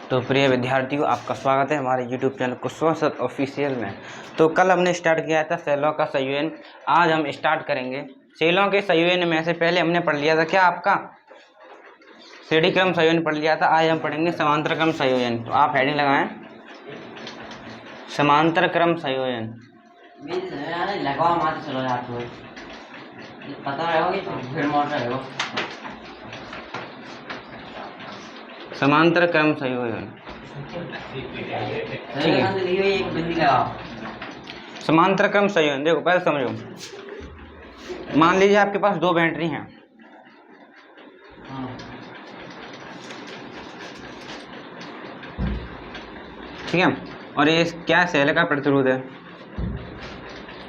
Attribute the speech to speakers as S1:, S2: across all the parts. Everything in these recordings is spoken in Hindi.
S1: तो प्रिय विद्यार्थियों, आपका स्वागत है हमारे YouTube चैनल कुशवाहा ऑफिशियल में। तो कल हमने स्टार्ट किया था सेलों का संयोजन। आज हम स्टार्ट करेंगे सेलों के संयोजन में से पहले हमने पढ़ लिया था क्या आपका श्रेणी क्रम संयोजन पढ़ लिया था। आज हम पढ़ेंगे समांतर क्रम संयोजन। तो आप हेडिंग लगाएं समांतर क्रम संयोजन। समांतर क्रम संयोजन, ठीक है। समांतर क्रम संयोजन देखो, पहले समझो। मान लीजिए आपके पास दो बैटरी हैं, ठीक है, और ये क्या सेल का प्रतिरोध है।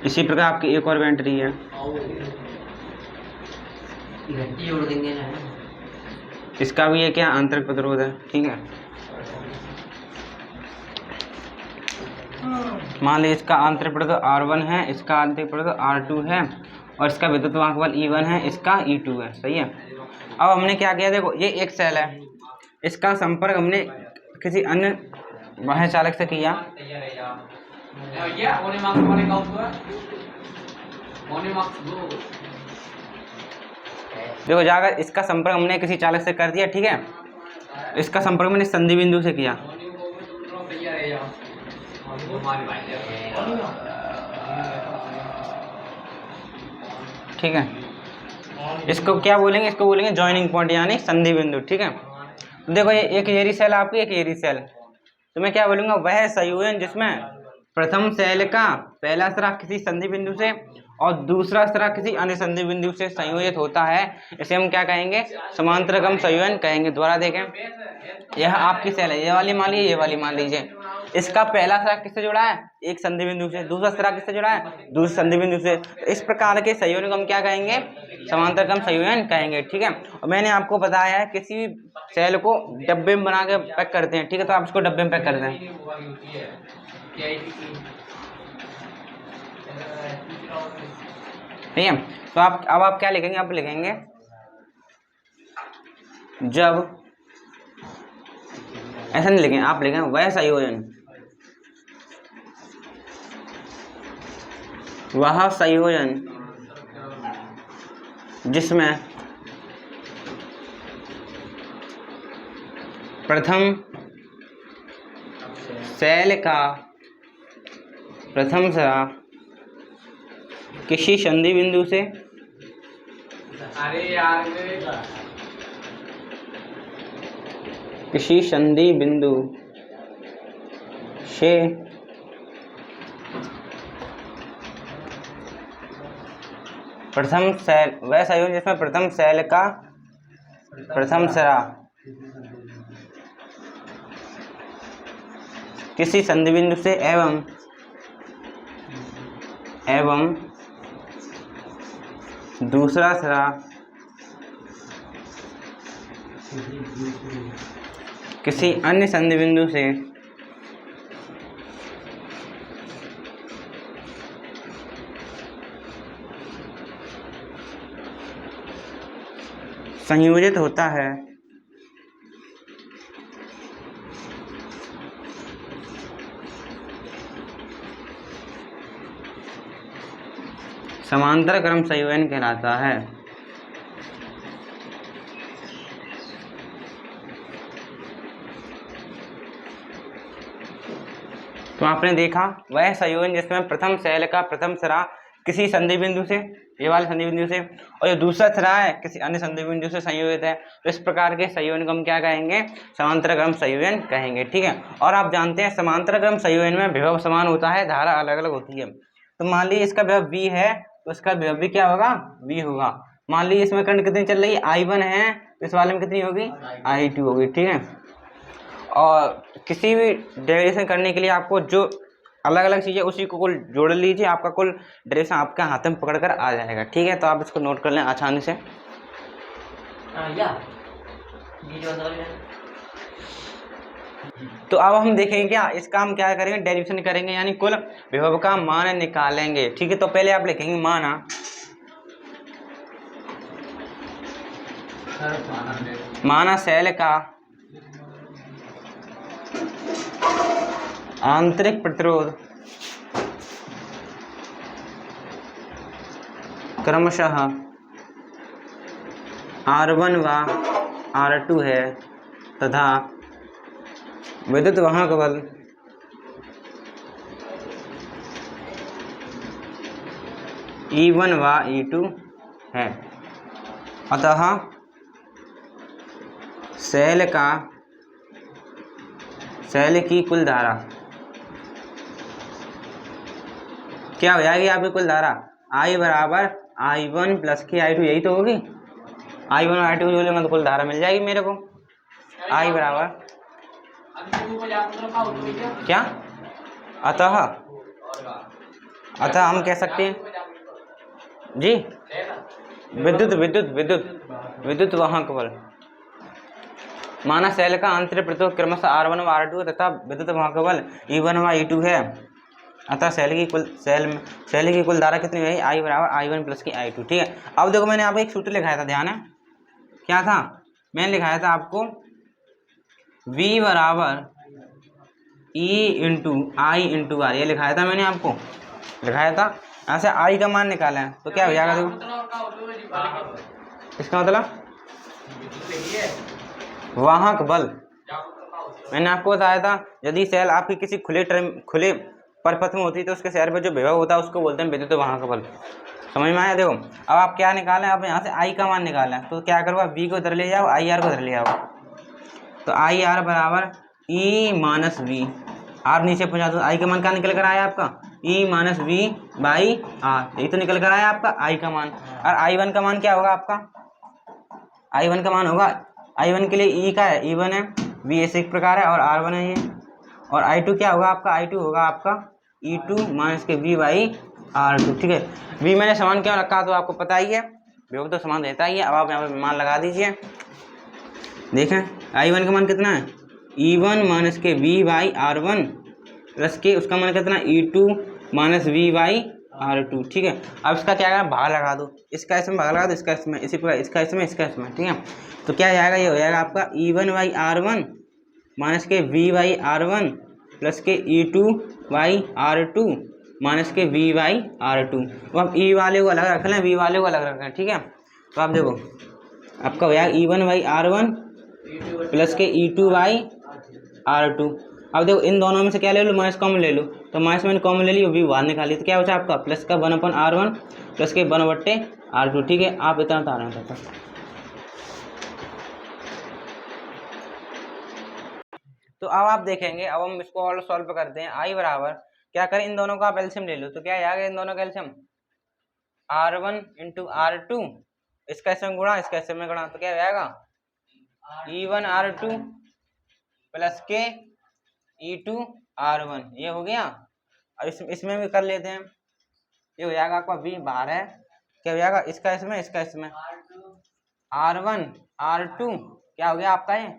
S1: इसी प्रकार आपकी एक और बैटरी है, इसका भी ये क्या आंतरिक प्रतिरोध है, ठीक है। मान लीजिए इसका आंतरिक प्रतिरोध R1 है, इसका आंतरिक प्रतिरोध R2 है, और इसका विद्युत वाहक बल E1 है, इसका E2 है, सही है। अब हमने क्या किया, देखो ये एक सेल है, इसका संपर्क हमने किसी अन्य बाह्य चालक से किया। देखो जाकर इसका संपर्क हमने किसी चालक से कर दिया, ठीक है। इसका संपर्क मैंने संधि बिंदु से किया, ठीक है। इसको क्या बोलेंगे, इसको बोलेंगे जॉइनिंग पॉइंट यानी संधि बिंदु, ठीक है। तो देखो ये एक एरी सेल आपकी, एक एरी सेल, तो मैं क्या बोलूंगा, वह संयोजन जिसमें प्रथम सेल का पहला सिरा किसी संधि बिंदु से और दूसरा सिरा किसी अन्य संधि बिंदु से संयोजित होता है, इसे हम क्या कहेंगे, समांतर क्रम संयोजन कहेंगे। दोबारा देखें, यह आपकी सेल है, ये वाली मान लीजिए, ये वाली मान लीजिए। इसका पहला सिरा किससे जुड़ा है, एक संधि बिंदु से, दूसरा सिरा किससे जुड़ा है, दूसरे संधि बिंदु से। तो इस प्रकार के संयोजन को हम क्या कहेंगे, समांतर क्रम संयोजन कहेंगे, ठीक है। और मैंने आपको बताया है किसी सेल को डब्बे में बना के पैक करते हैं, ठीक है, तो आप इसको डब्बे में पैक कर दें, ठीक है। तो आप क्या लिखेंगे, आप लिखेंगे जब, ऐसा नहीं लिखेंगे, आप लिखेंगे वह संयोजन, वह संयोजन जिसमें प्रथम सेल का प्रथम सिरा किसी संधि बिंदु से किसी संधि बिंदु से प्रथम सेल, वह संयोजन जिसमें प्रथम सेल का प्रथम सिरा किसी संधि बिंदु से एवं दूसरा सिरा किसी अन्य संधि बिंदु से संयोजित होता है, समांतर क्रम संयोजन कहलाता है। तो आपने देखा वह संयोजन जिसमें प्रथम सेल का प्रथम सिरा किसी संधि बिंदु से, ये वाले संधि बिंदु से, और जो दूसरा सिरा है किसी अन्य संधि बिंदु से संयोजित है। तो इस प्रकार के संयोजन को हम क्या कहेंगे, समांतर क्रम संयोजन कहेंगे, ठीक है। और आप जानते हैं समांतर क्रम संयोजन में विभव समान होता है, धारा अलग अलग होती है। तो मान लीजिए इसका विभव V है, तो इसका विभव भी क्या होगा, V होगा। मान लीजिए इसमें करंट कितनी चल रही है, I1 है, तो इस वाले में कितनी होगी, I2 होगी, ठीक है। और किसी भी डेरिवेशन करने के लिए आपको जो अलग अलग चीज़ें उसी को कुल जोड़ लीजिए, आपका कुल डेरिवेशन आपके हाथ में पकड़ कर आ जाएगा, ठीक है। तो आप इसको नोट कर लें आसानी से। तो अब हम देखेंगे क्या, इसका हम क्या करेंगे, डेरिवेशन करेंगे, यानी कुल विभव का मान निकालेंगे, ठीक है। तो पहले आप लिखेंगे माना सेल का आंतरिक प्रतिरोध क्रमशः R1 व R2 है तथा विद्युत वाहक बल E1 व E2 है। अतः सेल की कुल धारा क्या हो जाएगी? आपकी कुल धारा I बराबर I1 प्लस के I2, यही तो होगी। I1 और I2 जोड़ेंगे मतलब कुल धारा मिल जाएगी मेरे को। I बराबर क्या? अतः हम कह सकते हैं जी विद्युत वाहक बल माना सेल का आंतरिक प्रतिरोध क्रमशः R1 व R2 तथा विद्युत वाहक बल E1 व E2 है। अतः सेल की कुल धारा कितनी है? I बराबर I1 प्लस की I2। ठीक है, अब देखो मैंने आपको एक सूत्र लिखाया था, ध्यान है क्या था? मैंने लिखाया था आपको V बराबर E into I into R, ये लिखाया था मैंने आपको, लिखाया था। यहाँ से I का मान निकाला है तो क्या हो जाएगा? देखो इसका मतलब वाहक बल मैंने आपको बताया था, यदि सेल आपकी किसी खुले परिपथ में होती है तो उसके शहर पर जो विभव होता है उसको बोलते हैं विद्युत वाहक बल। समझ में आया? देखो अब आप क्या निकालें, अब यहाँ से I का मान निकालना है तो क्या करो, V को इधर ले जाओ, IR को इधर ले जाओ। तो IR बराबर E माइनस V, R नीचे पहुँचा दो। I का मान क्या निकल कर आया आपका? E minus V by R, यही तो निकल कर आया आपका I का मान। और I1 का मान क्या होगा आपका? I1 का मान होगा, I1 के लिए E का है, E1 है, V ऐसे एक प्रकार है और R1 है ये। और I2 क्या होगा आपका? I2 होगा आपका E2 माइनस के V बाई R2। ठीक है, V मैंने समान क्यों रखा तो आपको पता ही है, विभव तो समान रहता ही है। अब आप यहाँ पे मान लगा दीजिए। देखें I1 का मान कितना है? E1 माइनस के V बाई R1 प्लस के उसका मान कितना? E2 minus V by R2। ठीक है, अब इसका क्या करना, भाग लगा दो, इसका इसमें भाग लगा दो, इसका इसमें, इसी प्रकार इसका इसमें, इसका इसमें। ठीक है, तो क्या जाएगा? ये हो जाएगा आपका E1 बाई R1 माइनस के V बाई R1 प्लस के E2 बाई R2 माइनस के V बाई R2। तो आप E वाले को अलग रख लें, V वाले को अलग रख लें। ठीक है, तो आप देखो आपका हो जाएगा E1 बाई R1 प्लस के E2 बाई R2। अब देखो इन दोनों में से क्या ले लो? माइनस कॉमन ले लो, तो माइनस मैंने कॉमन ले लियो, V बाहर निकाली, तो क्या बचा आपका? प्लस का 1/R1 प्लस के 1/R2। ठीक है, आप इतना तारण था। तो अब आप देखेंगे, अब हम इसको और सॉल्व करते हैं। I बराबर क्या करें, इन दोनों का आप एलसीएम ले लो, तो क्या आएगा इन दोनों का एलसीएम? R1 इंटू R2, इसका इसमें गुणा, इसका इसमें गुणा, तो क्या हो जाएगा? E1 R2 प्लस के E2 R1, ये हो गया। अब इसमें भी कर लेते हैं, ये हो जाएगा आपका V बाहर है, क्या हो जाएगा? इसका इसमें, इसका इसमें, R1 R2 क्या हो गया आपका? ये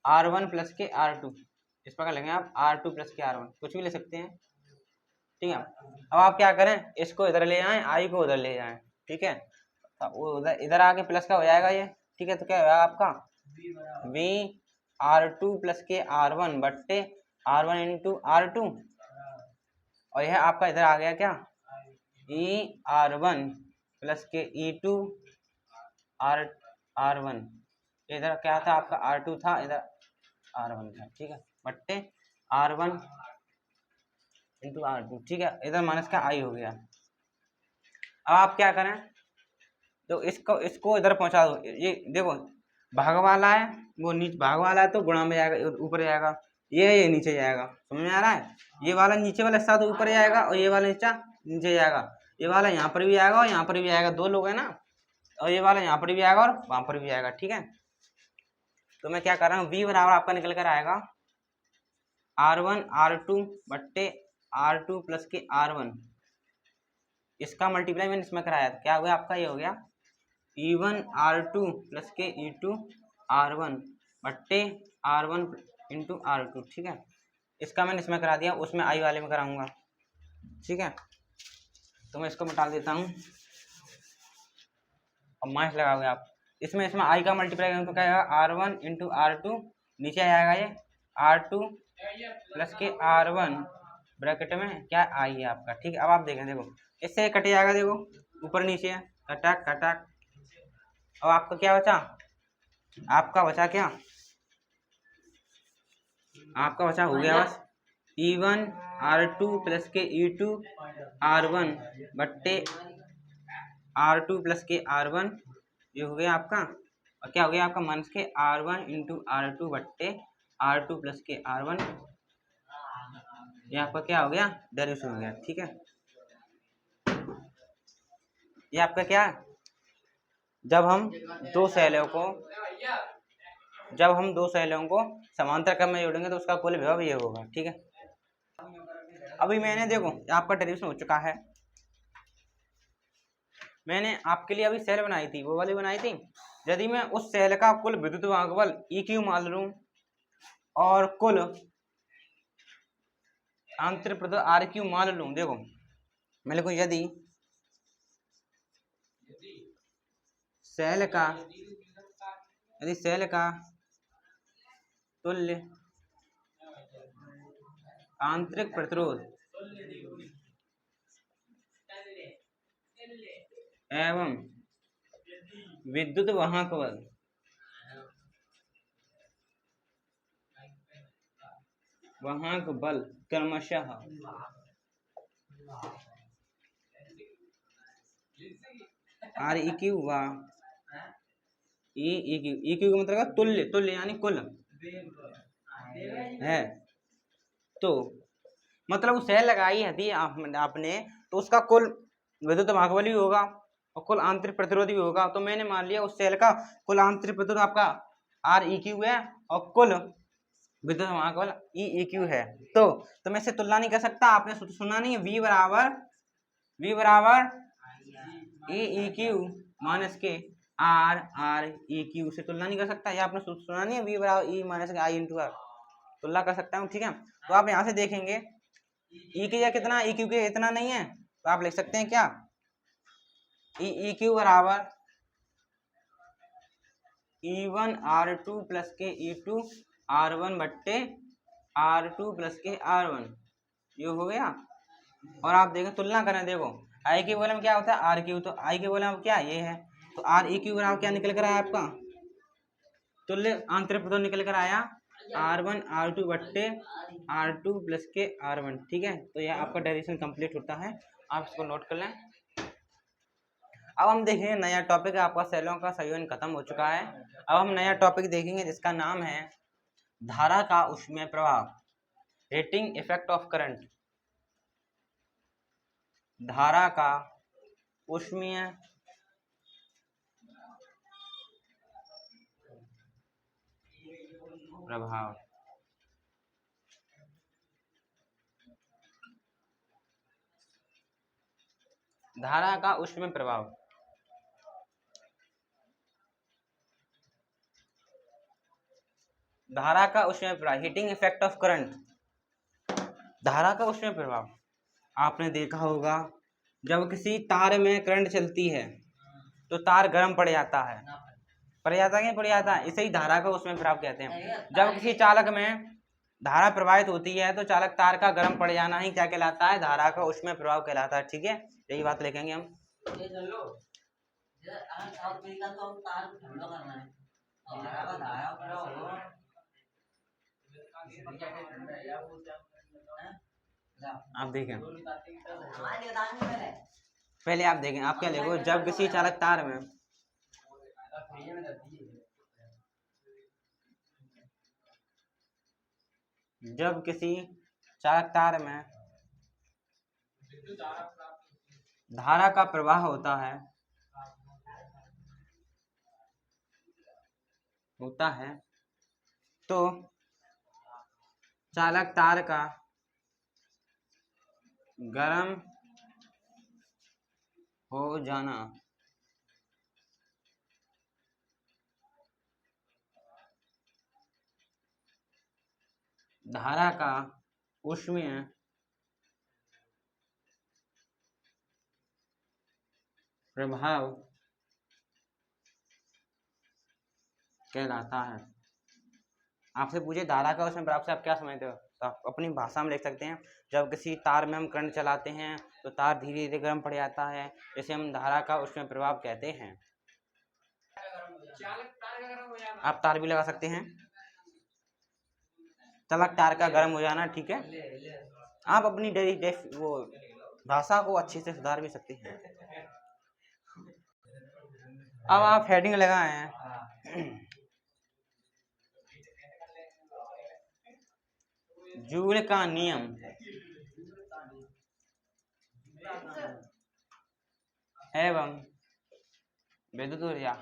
S1: R1 प्लस के R2, इस प्रकार लेंगे आप R2 प्लस के R1, कुछ भी ले सकते हैं। ठीक है, अब आप क्या करें, इसको इधर ले जाएं, I को उधर ले जाएं। ठीक है, वो इधर आके प्लस का हो जाएगा ये। ठीक है, तो क्या होगा आपका? V R2 प्लस के R1 बट्टे R1 इंटू R2, और यह आपका इधर आ गया क्या? E R1 प्लस के E2 R1, इधर क्या था आपका? R2 था, इधर R1 था। ठीक है, बट्टे R1 इंटू R2। ठीक है, इधर माइनस का I हो गया। अब आप क्या करें, तो इसको इधर पहुंचा दो। ये देखो भाग वाला है, वो नीचे भाग वाला है तो गुणा में जाएगा, ऊपर जाएगा, ये नीचे जाएगा। समझ में आ रहा है? ये वाला नीचे वाला हिस्सा तो ऊपर जाएगा और ये वाला नीचा नीचे जाएगा। ये वाला यहाँ पर भी आएगा और यहाँ पर भी आएगा, दो लोग हैं ना, और ये वाला यहाँ पर भी आएगा और वहां पर भी आएगा। ठीक है, तो मैं क्या कर रहा हूँ, V बराबर आपका निकल कर आएगा R1 R2 बट्टे R2 प्लस के R1, इसका मल्टीप्लाई मैंने इसमें कराया था, क्या हो गया आपका? ये हो गया E1 R2 प्लस के E2 R1 बट्टे R1 इंटू R2। ठीक है, इसका मैंने इसमें करा दिया, उसमें I वाले में कराऊंगा। ठीक है, तो मैं इसको मिटा देता हूँ, अब माइनस लगाओगे आप, इसमें I का मल्टीप्लाई करेंगे तो क्या आएगा? R1 इंटू R2, नीचे आएगा ये R2 प्लस के R1 ब्रैकेट में क्या आई है आपका। ठीक है, अब आप देखें, देखो इससे कट जाएगा, देखो ऊपर नीचे कटक कटक। अब आपका क्या बचा, आपका बचा क्या, आपका बचा हो गया बस E1 R2 प्लस के E2 R1 बट्टे R2 प्लस के R1, ये हो गया आपका। और क्या हो गया आपका, माइनस के R1 इंटू R2 बट्टे R2 प्लस के R1, ये आपका क्या हो गया, डेरिवेशन हो गया। ठीक है, ये आपका क्या है, जब हम दो सैलों को समांतर क्रम में जोड़ेंगे तो उसका कुल विभव ये होगा। ठीक है, अभी मैंने देखो आपका डेरिवेशन हो चुका है। मैंने आपके लिए अभी सेल बनाई थी, वो वाली बनाई थी। यदि मैं उस सेल का कुल विद्युत भागफल EQ मान लूं और कुल आंतरिक प्रतिरोध RQ मान लूं, देखो मैं लिखूं यदि सेल का तुल्य आंतरिक प्रतिरोध एवं विद्युत वाहक बल क्रमशः REQ व EQ का मतलब तुल्य यानी कुल है। तो मतलब वो सेल लगाई है आपने, तो उसका कुल विद्युत भागफल भी होगा और कुल आंतरिक प्रतिरोध भी होगा। तो मैंने मान लिया उस सेल का कुल आंतरिक प्रतिरोध आपका REQ है और कुल विद्युत भागफल EEQ है। तो मैं इससे तुलना नहीं कर सकता, आपने सुना नहीं है, V बराबर EEQ माइनस के REQ से तुलना नहीं कर सकता, या आपने सुना नहीं है V बराबर E माइनस के I इंटू R, तुलना कर सकता हूँ। ठीक है, तो आप यहाँ से देखेंगे E के कितना, EQ के इतना नहीं है, तो आप लिख सकते हैं क्या, EEQ बराबर E1 R2 प्लस के E2 R1 बट्टे R2 प्लस के R1, ये हो गया। और आप देखें तुलना करें, देखो I के बोले में क्या होता है RQ, तो I के बोले में क्या ये है, तो REQ बराबर क्या निकल कर आया आपका, तुल्य आंतरिक प्रतिरोध निकल कर आया R1 R2 बट्टे R2 प्लस के R1। ठीक है, तो यह आपका डेरिवेशन कंप्लीट होता है, आप इसको नोट कर लें। अब हम देखेंगे नया टॉपिक, आपका सेलों का संयोजन खत्म हो चुका है। अब हम नया टॉपिक देखेंगे जिसका नाम है धारा का ऊष्मीय प्रभाव, हीटिंग इफेक्ट ऑफ करंट। धारा का ऊष्मीय प्रभाव। धारा का ऊष्मीय प्रभाव, धारा का ऊष्मीय प्रभाव, हीटिंग इफेक्ट ऑफ करंट। धारा का ऊष्मीय प्रभाव आपने देखा होगा, जब किसी तार में करंट चलती है तो तार गर्म पड़ जाता है, पड़ जाता है, इसे ही धारा का ऊष्मीय प्रभाव कहते हैं। जब किसी चालक में धारा प्रवाहित होती है तो चालक तार का गर्म पड़ जाना ही क्या कहलाता है, धारा का ऊष्मीय प्रभाव कहलाता है। ठीक है, यही बात लिखेंगे हम। आप देखें, पहले आप देखें, आप क्या लिखो, जब किसी चालक तार में धारा का प्रवाह होता है तो चालक तार का गर्म हो जाना धारा का ऊष्मीय प्रभाव कहलाता है। आपसे पूछे धारा का उसमें प्रभाव से आप क्या समझते हो, तो आप अपनी भाषा में लिख सकते हैं। जब किसी तार में हम करंट चलाते हैं तो तार धीरे धीरे गर्म पड़ जाता है, इसे हम धारा का उसमें प्रभाव कहते हैं। आप तार भी लगा सकते हैं, चालक तार का गर्म हो जाना, ठीक है। आप अपनी वो भाषा को अच्छे से सुधार भी सकते हैं। अब आप हेडिंग लगाए हैं जूल का नियम एवं विद्युत ऊर्जा।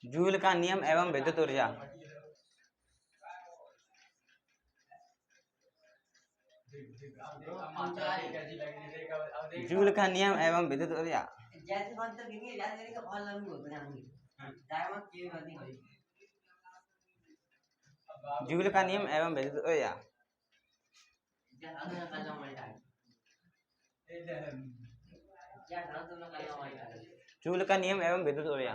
S1: जूल का नियम एवं विद्युत ऊर्जा। जूल का नियम एवं विद्युत ऊर्जा। जूल का नियम एवं विद्युत ऊर्जा। जूल का नियम एवं विद्युत ऊर्जा।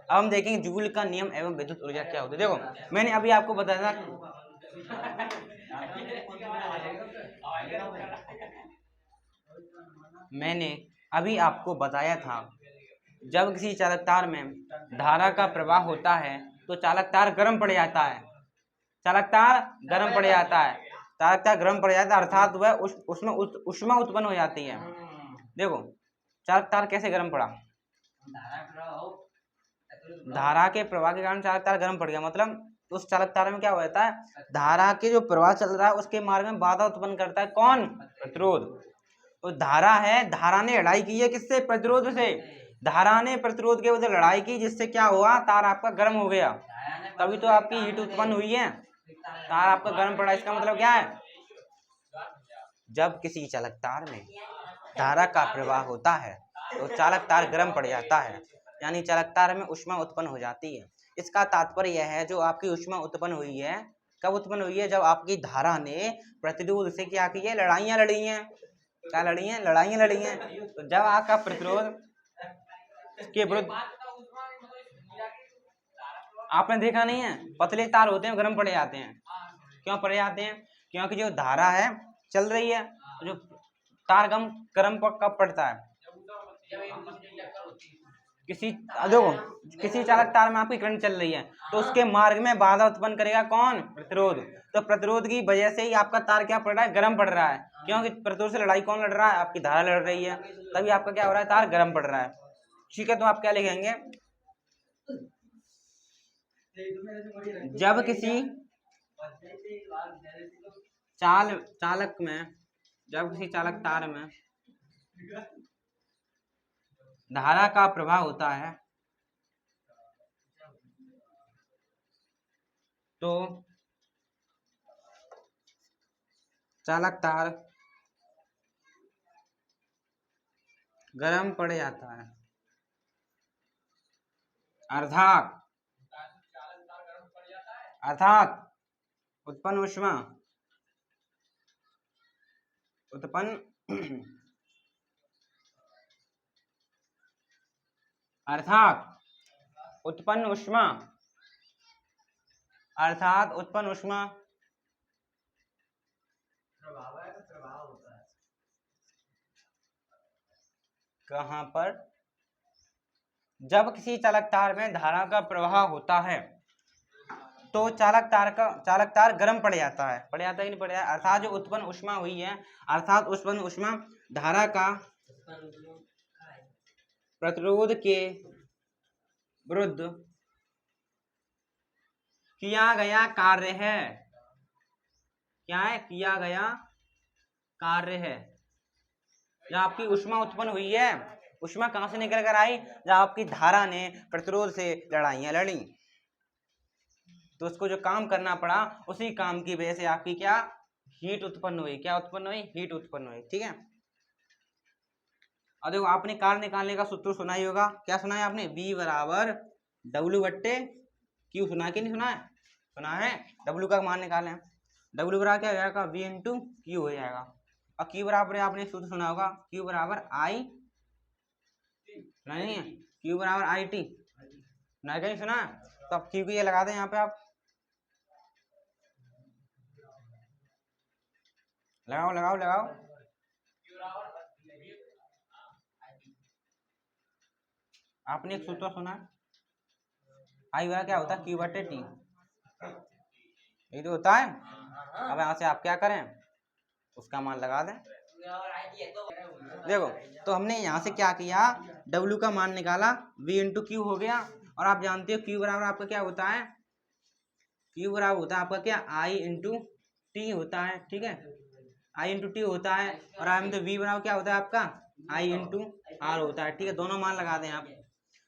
S1: अब हम देखेंगे जूल का नियम एवं विद्युत ऊर्जा क्या होता है। देखो मैंने अभी आपको बताया था जब किसी चालक तार में धारा का प्रवाह होता है तो चालक तार गर्म पड़ जाता है। चालक तार गर्म पड़ जाता है, चालक तार गर्म पड़ जाता है, अर्थात वह उसमें ऊष्मा उत्पन्न हो जाती है। देखो चालक तार कैसे गर्म पड़ा, धारा के प्रवाह के कारण चालक तार गर्म पड़ गया। मतलब उस चालक तार में क्या हो जाता है, धारा के जो प्रवाह चल रहा है उसके मार्ग में बाधा उत्पन्न करता है कौन, प्रतिरोध। तो धारा है, धारा ने लड़ाई की है किससे, प्रतिरोध से। धारा ने प्रतिरोध के बदले लड़ाई की, जिससे क्या हुआ, तार आपका गर्म हो गया, तभी तो आपकी हीट उत्पन्न हुई है, तार आपका गर्म पड़ा। इसका मतलब क्या है, जब किसी चालक तार में धारा का प्रवाह होता है तो चालक तार गर्म पड़ जाता है, यानी चालक तार में ऊष्मा उत्पन्न हो जाती है। इसका तात्पर्य यह है जो आपकी ऊष्मा उत्पन्न हुई है, कब उत्पन्न हुई है, जब आपकी धारा ने प्रतिरोध से क्या की है, लड़ाइयां लड़ी हैं। क्या लड़ी हैं, लड़ाइयां लड़ी हैं। तो जब आपका प्रतिरोध के विरुद्ध, आपने देखा नहीं है पतले तार होते हैं गर्म पड़ जाते हैं, क्यों पड़ जाते हैं, क्योंकि जो धारा है चल रही है, जो तार गर्म कब पड़ता है, किसी चालक तार में आपकी करंट चल रही है तो उसके मार्ग में बाधा उत्पन्न करेगा कौन, प्रतिरोध। तो प्रतिरोध की वजह से ही आपका तार क्या पड़ रहा है, गर्म पड़ रहा है, क्योंकि प्रतिरोध से लड़ाई कौन लड़ रहा है, आपकी धारा लड़ रही है, तभी आपका क्या हो रहा है, तार गर्म पड़ रहा है। ठीक है, तो आप क्या लिखेंगे, जब किसी चालक तार में धारा का प्रवाह होता है तो चालक तार गर्म पड़ जाता है, अर्थात उत्पन्न ऊष्मा कहां पर, जब किसी चालक तार में धारा का प्रवाह होता है तो चालक तार गर्म पड़ जाता है, कि नहीं पड़ जाता, अर्थात जो उत्पन्न ऊष्मा हुई है, अर्थात उत्पन्न ऊष्मा धारा का प्रतिरोध के विरुद्ध किया गया कार्य है। क्या है, किया गया कार्य है। जब आपकी ऊष्मा उत्पन्न हुई है, ऊष्मा कहां से निकल कर आई, जब आपकी धारा ने प्रतिरोध से लड़ाइयां लड़ी तो उसको जो काम करना पड़ा, उसी काम की वजह से आपकी क्या, हीट उत्पन्न हुई। क्या उत्पन्न हुई, हीट उत्पन्न हुई। ठीक है, और देखो आपने कार्य निकालने का सूत्र सुना ही होगा, क्या सुना है आपने, V बराबर डब्ल्यू बट्टे क्यू, सुना कि नहीं सुना है? सुना है। डब्ल्यू का मान निकालें, डब्ल्यू बराबर क्या हो जाएगा, वी इंटू क्यू हो जाएगा। और क्यू बराबर आपने सूत्र सुना होगा, क्यू बराबर आई, नहीं है, क्यू बराबर आई टी, ना कहीं सुना है? तो अब क्यू की ये लगा दें यहाँ पे, आप लगाओ लगाओ लगाओ। आपने एक सूत्र सुना, आई बराबर क्या होता है, क्यू बटे टी, यही तो होता है। अब यहाँ से आप क्या करें, उसका मान लगा दें। देखो, तो हमने यहाँ से क्या किया, W का मान निकाला, V इंटू क्यू हो गया। और आप जानते हो Q बराबर आपका क्या होता है, Q बराबर होता है आपका क्या, I इंटू टी होता है, ठीक है, I इंटू टी होता है। और आप तो V बराबर क्या होता है आपका, I इंटू आर होता है, ठीक है। दोनों मान लगा दें आप,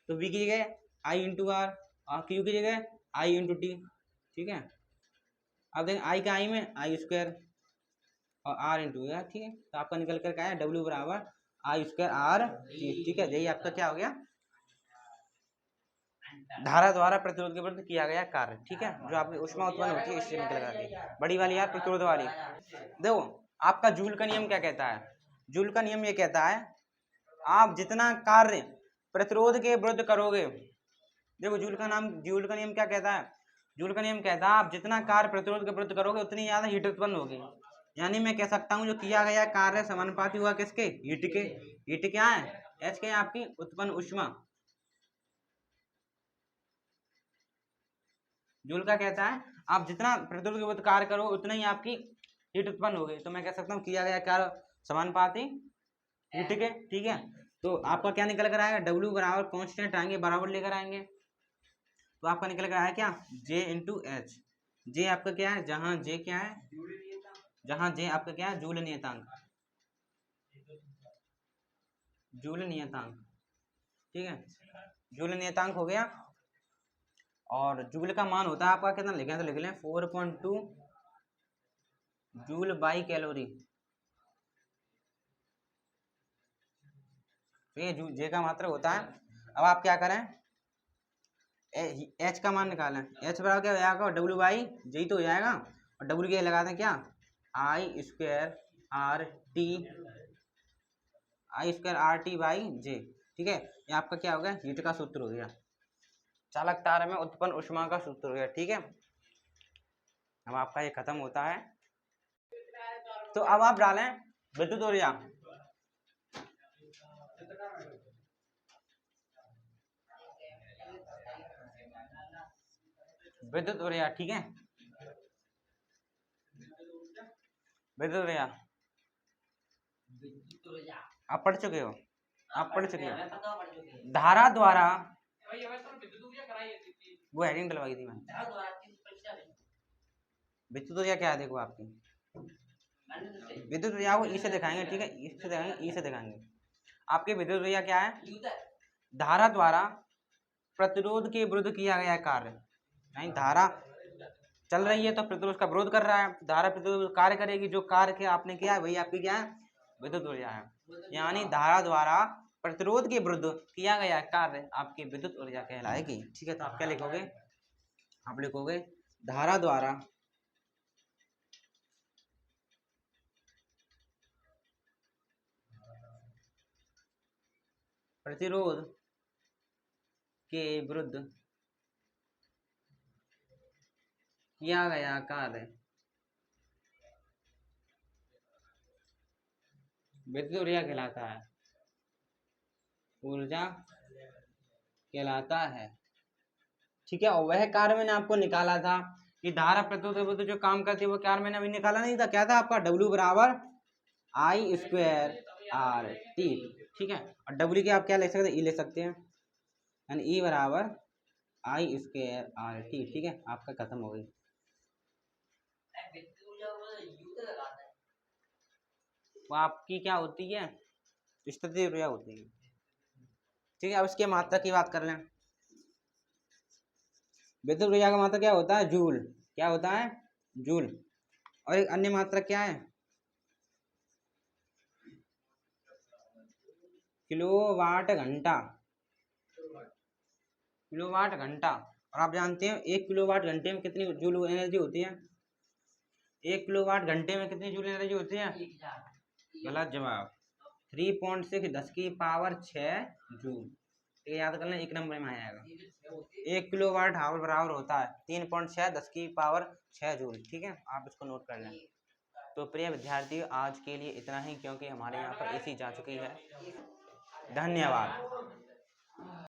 S1: तो V की जगह I इंटू आर और Q की जगह I इंटू टी, ठीक है। अब देखें I का I में आई स्क्वायर और आर इंटू, ठीक है। तो आपका निकल कर क्या है, डब्ल्यू बराबर आई स्क्वायर आर टी, ठीक है। यही आपका क्या हो गया, धारा द्वारा प्रतिरोध के विरुद्ध किया गया कार्य, ठीक है। जो आपकी ऊष्मा उत्पन्न होती है इससे निकल कर, बड़ी वाली यार प्रतिरोध वाली। देखो आपका जूल का नियम क्या कहता है, जूल का नियम ये कहता है, आप जितना कार्य प्रतिरोध के विरुद्ध करोगे, देखो जूल का नियम क्या कहता है, जूल का नियम कहता है आप जितना कार्य प्रतिरोध के विरुद्ध करोगे उतनी ज्यादा हीट उत्पन्न होगी। यानी मैं कह सकता हूँ जो किया गया कार्य समानुपाती हुआ किसके, हीट के। हीट क्या है, एच के, आपकी उत्पन्न ऊष्मा। जूल का कहता है आप जितना प्रतिरोध के विरुद्ध कार्य करो उतना ही आपकी हीट उत्पन्न होगी। तो मैं कह सकता हूँ किया गया कार्य समानुपाती हीट के, ठीक है। तो आपका क्या निकल कर आएगा, डब्ल्यू बराबर कॉन्स्टेंट आएंगे, बराबर लेकर आएंगे, तो आपका निकल कर आया क्या, जे इंटू एच। जे आपका क्या है, जहां जे क्या है, जहां जे आपका क्या है, जूल नियतांक, जूल नियतांक, ठीक है। जूल नियतांक हो गया। और जूल का मान होता है आपका कितना, लिखें तो लिख लें 4.2 जूल बाई कैलोरी, ठीक है। जे का मात्रक होता है। अब आप क्या करें, एच का मान निकालें, एच बराबर क्या हो जाएगा, डब्ल्यू बाई जे तो हो जाएगा। और डब्ल्यू के लगा दें क्या, I square R T, I square R T by J, ठीक है। ये आपका क्या हो गया, हीट का सूत्र हो गया, चालक तार में उत्पन्न ऊष्मा का सूत्र हो गया, ठीक है। अब आपका ये खत्म होता है। तो अब आप डालें विद्युत ऊर्जा, विद्युत ऊर्जा, ठीक है। विद्युत ऊर्जा आप पढ़ चुके हो, आप पढ़ चुके हो, धारा द्वारा, वो हेडिंग डलवाई थी मैंने। विद्युत ऊर्जा क्या है, देखो आपकी विद्युत ऊर्जा को ई से दिखाएंगे, ठीक है, इससे दिखाएंगे, ई से दिखाएंगे। आपकी विद्युत ऊर्जा क्या है, धारा द्वारा प्रतिरोध के विरुद्ध किया गया कार्य। नहीं, धारा चल रही है तो प्रतिरोध का विरोध कर रहा है, धारा प्रतिरोध कार्य करेगी, जो कार्य के आपने किया है वही आपकी क्या है, विद्युत ऊर्जा है। यानी धारा द्वारा प्रतिरोध के विरुद्ध किया गया कार्य आपकी विद्युत ऊर्जा कहलाएगी, ठीक है। तो आप क्या लिखोगे, आप लिखोगे धारा द्वारा प्रतिरोध के विरुद्ध किया गया कार्य विद्युत ऊर्जा कहलाता है, ऊर्जा कहलाता है, ठीक है। और वह कार्य मैंने आपको निकाला था कि धारा प्रतिरोध के विरुद्ध जो काम करती है वो कार्य मैंने अभी निकाला नहीं था, क्या था आपका, डब्ल्यू बराबर आई स्क्वायर आर टी, ठीक है। और डब्ल्यू के आप क्या ले सकते हैं, ई ले सकते हैं, यानी ई बराबर आई स्क्वायर आर टी, ठीक है। आपका खत्म हो गई। वो आपकी क्या होती है, स्थिति ऊर्जा होती है, ठीक है। अब इसके मात्रा की बात कर लें, विद्युत ऊर्जा का मात्रा क्या होता है, जूल, क्या होता है, जूल। और एक अन्य मात्रा क्या है, किलोवाट घंटा, किलोवाट घंटा। और आप जानते हैं 1 किलोवाट घंटे में कितनी जूल एनर्जी होती है? 1 किलोवाट घंटे में कितनी जूल एनर्जी होती है? गलत जवाब, 3.6 10 की पावर 6 जूल। ये याद करना, 1 नंबर में आएगा। 1 किलोवाट हावर बराबर होता है 3.6 10 की पावर 6 जूल। ठीक है, आप इसको नोट कर लें। तो प्रिय विद्यार्थी, आज के लिए इतना ही, क्योंकि हमारे यहाँ पर एसी जा चुकी है। धन्यवाद।